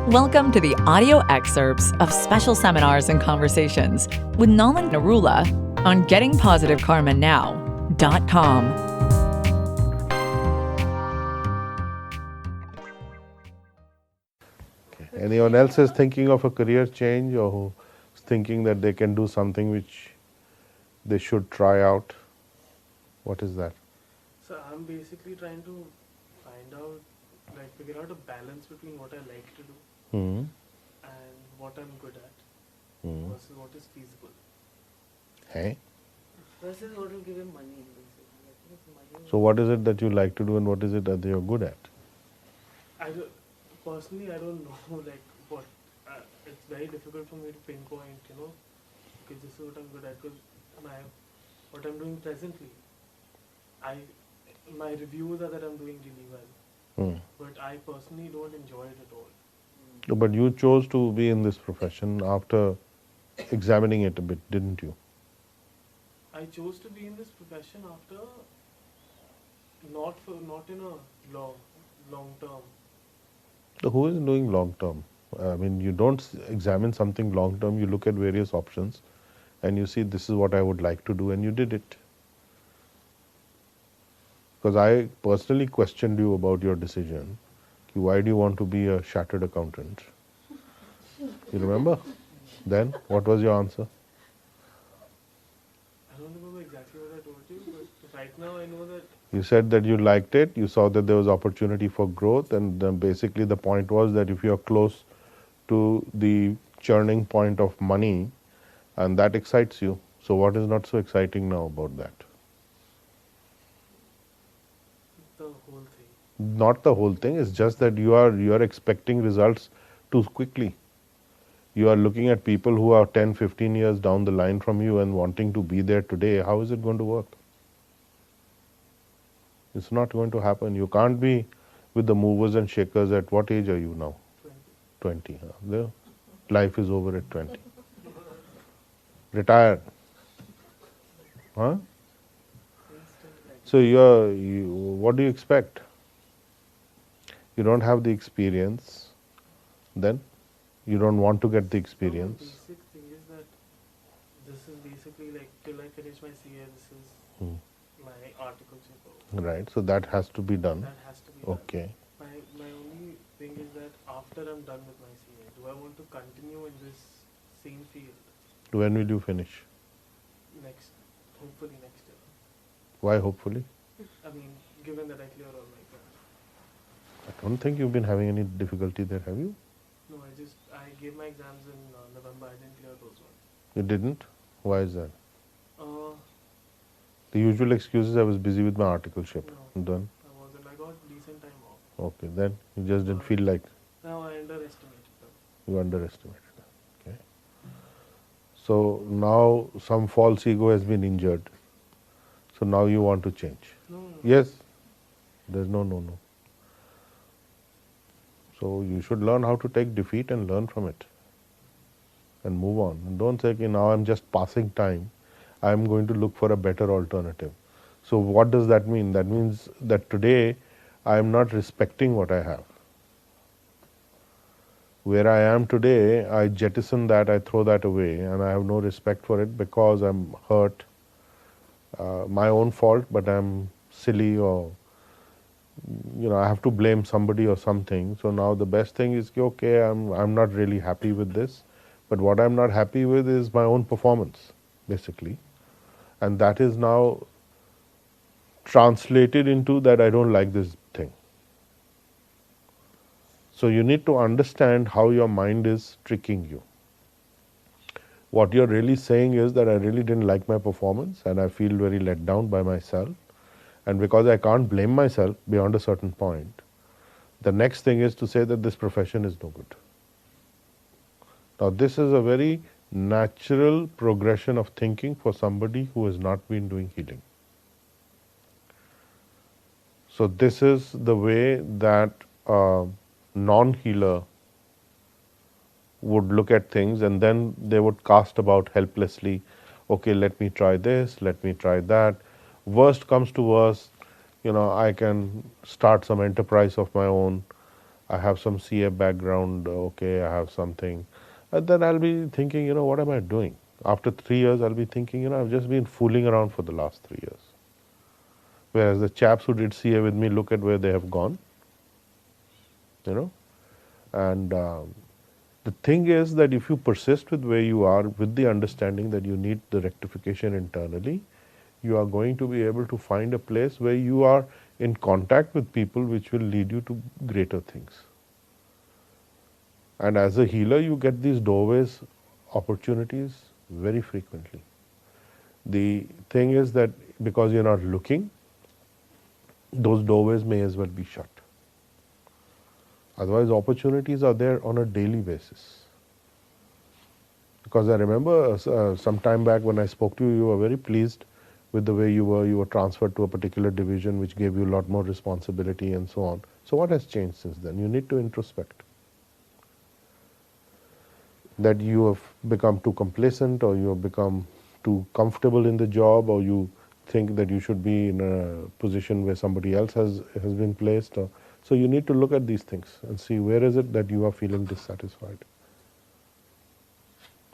Welcome to the audio excerpts of special seminars and conversations with Nolan Narula on gettingpositivekarmanow.com. Anyone else is thinking of a career change or who is thinking that they can do something which they should try out? What is that? So I'm basically trying to find out, figure out a balance between what I like to do Hmm. and what I'm good at Hmm. versus what is feasible. Hey. Versus what will give him money, basically. I think it's money. So what is it that you like to do and what is it that you're good at? Personally, I don't know what. It's very difficult for me to pinpoint, okay, this is what I'm good at. Because what I'm doing presently, my reviews are that I'm doing really well, Hmm. but I personally don't enjoy it at all. No, but you chose to be in this profession after examining it a bit, didn't you? I chose to be in this profession after not in a long term. So who is doing long term? I mean, you don't examine something long term, you look at various options and you see this is what I would like to do and you did it. Because I personally questioned you about your decision. Why do you want to be a chartered accountant? You remember? Then what was your answer? I don't remember exactly what I told you, but right now I know that You said that you liked it, you saw that there was opportunity for growth, and then basically the point was that if you are close to the churning point of money, and that excites you. So what is not so exciting now about that? the whole thing. Not the whole thing, it's just that you are expecting results too quickly. You are looking at people who are 10, 15 years down the line from you and wanting to be there today. How is it going to work? It's not going to happen. You can't be with the movers and shakers. At what age are you now? 20. The life is over at 20. Retire. Huh? So what do you expect? You don't have the experience, then you don't want to get the The experience. basic thing is that this is basically till I finish my CA, this is Hmm. my articleship. Right, so that has to be done. That has to be done. Okay. My only thing is that after I'm done with my CA, do I want to continue in this same field When will you finish? hopefully next year? Why hopefully? I mean, given that I clear all my exams. I don't think you've been having any difficulty there, have you? No, I gave my exams in November. I didn't clear those ones. You didn't? Why is that? Uh, The usual excuse is I was busy with my articleship. No. Done. I wasn't. I got decent time off. Okay, then you just didn't feel like Now I underestimated them. you underestimated. Okay. So now some false ego has been injured. So now you want to change. No. Yes. There's no. So you should learn how to take defeat and learn from it. And move on. And don't say, okay, now I'm just passing time. I'm going to look for a better alternative. So what does that mean? That means that today I am not respecting what I have. Where I am today, I jettison that, I throw that away, and I have no respect for it because I'm hurt. My own fault, but I'm silly or I have to blame somebody or something. So now the best thing is, okay, I'm not really happy with this, but what I'm not happy with is my own performance, basically. And that is now translated into that I don't like this thing. So you need to understand how your mind is tricking you. What you're really saying is that I really didn't like my performance and I feel very let down by myself. And because I can't blame myself beyond a certain point, the next thing is to say that this profession is no good. Now this is a very natural progression of thinking for somebody who has not been doing healing. So this is the way that a non-healer would look at things, and then they would cast about helplessly, okay, let me try this, let me try that. Worst comes to worst, I can start some enterprise of my own. I have some CA background, okay, I have something. And then I'll be thinking, you know, what am I doing? After 3 years, I'll be thinking, you know, I've just been fooling around for the last 3 years. Whereas the chaps who did CA with me, look at where they have gone, you know. And the thing is that if you persist with where you are, with the understanding that you need the rectification internally, you are going to be able to find a place where you are in contact with people which will lead you to greater things. And as a healer, you get these doorways, opportunities very frequently. The thing is that because you're not looking, those doorways may as well be shut. Otherwise, opportunities are there on a daily basis. Because I remember some time back when I spoke to you, you were very pleased with the way you were transferred to a particular division which gave you a lot more responsibility and so on. So what has changed since then? You need to introspect. That you have become too complacent, or you have become too comfortable in the job, or you think that you should be in a position where somebody else has been placed. Or, so you need to look at these things and see where is it that you are feeling dissatisfied.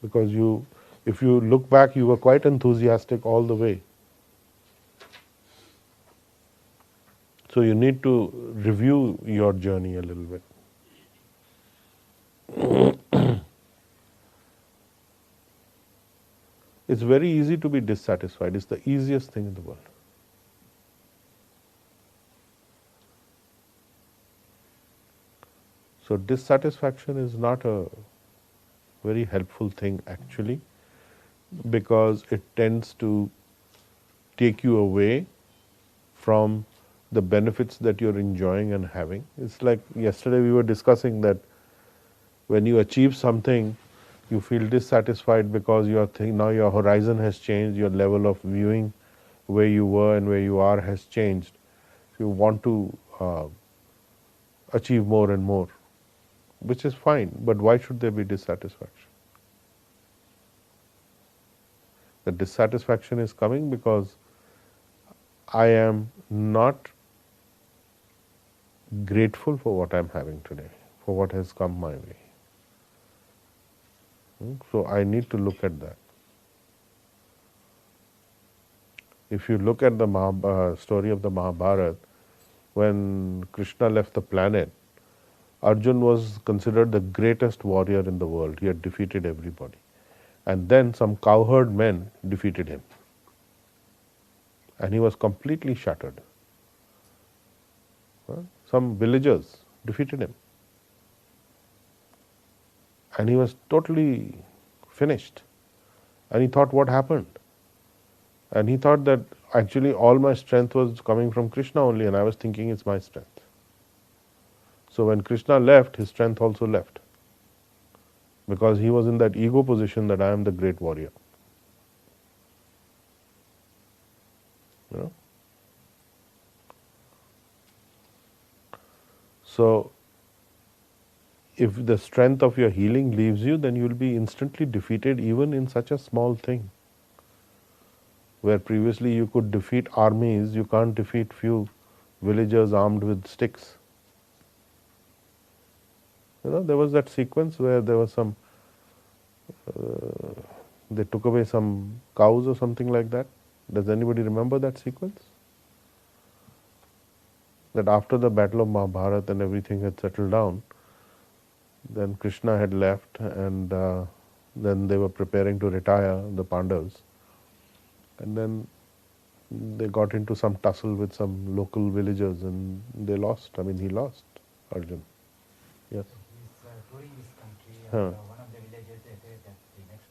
Because if you look back, you were quite enthusiastic all the way. So you need to review your journey a little bit. It's very easy to be dissatisfied. It's the easiest thing in the world. So dissatisfaction is not a very helpful thing actually, because it tends to take you away from the benefits that you're enjoying and having. It's like yesterday we were discussing that when you achieve something, you feel dissatisfied because you are now your horizon has changed, your level of viewing where you were and where you are has changed. You want to achieve more and more, which is fine, but why should there be dissatisfaction? The dissatisfaction is coming because I am not grateful for what I am having today, for what has come my way. So I need to look at that. If you look at the story of the Mahabharata, when Krishna left the planet, Arjun was considered the greatest warrior in the world. He had defeated everybody. And then some cowherd men defeated him. And he was completely shattered. Some villagers defeated him. And he was totally finished. And he thought, what happened? And he thought that actually all my strength was coming from Krishna only, and I was thinking it's my strength. So when Krishna left, his strength also left. Because he was in that ego position that I am the great warrior. You know? So if the strength of your healing leaves you, then you will be instantly defeated even in such a small thing. Where previously you could defeat armies, you can't defeat few villagers armed with sticks. You know, there was that sequence where there was some, they took away some cows or something like that. Does anybody remember that sequence? That after the battle of Mahabharata and everything had settled down, then Krishna had left, and then they were preparing to retire, the Pandavas. And then they got into some tussle with some local villagers and they lost. I mean, he lost, Arjun. Yes. He's touring this country, and one of the villages, they said that the next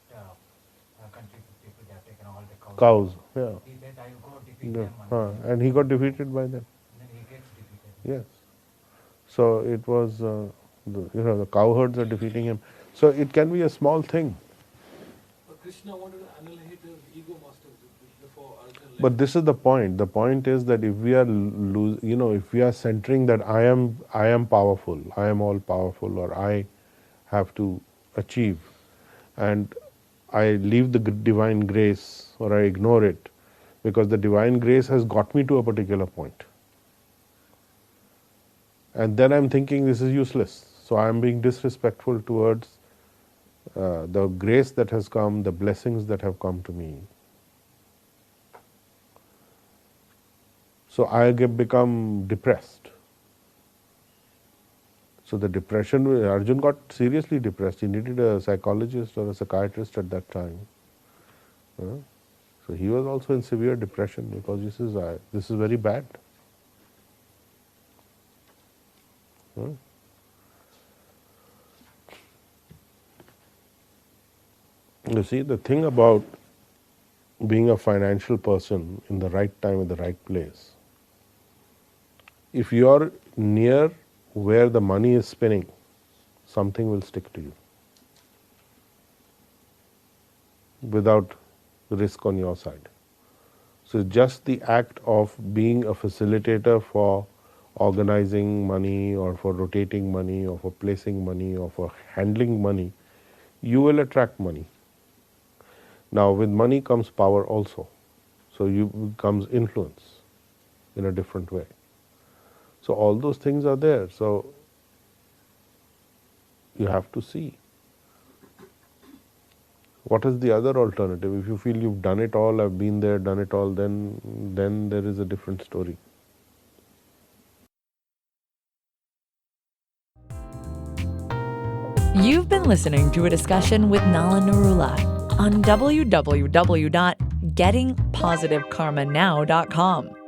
country people, they have taken all the cows. Cows, yeah. He said, I will go defeat them. And he got defeated by them. And then he gets defeated. Yes. So it was, the cowherds are defeating him. So it can be a small thing. But Krishna wanted to annihilate his ego masters before Arjun left. But this is the point. The point is that if we are if we are centering that I am powerful, I am all powerful, or I have to achieve, and I leave the divine grace or I ignore it because the divine grace has got me to a particular point. And then I'm thinking this is useless. So I'm being disrespectful towards the grace that has come, the blessings that have come to me. So I become depressed. So the depression, Arjun got seriously depressed. He needed a psychologist or a psychiatrist at that time. So he was also in severe depression because this is very bad. You see, the thing about being a financial person in the right time at the right place, if you are near where the money is spinning, something will stick to you without risk on your side. So just the act of being a facilitator for organizing money or for rotating money or for placing money or for handling money, you will attract money. Now with money comes power also. So comes influence in a different way. So all those things are there. So you have to see. What is the other alternative? If you feel you've done it all, I've been there, done it all, then there is a different story. You've been listening to a discussion with Nala Narula on www.gettingpositivekarmanow.com.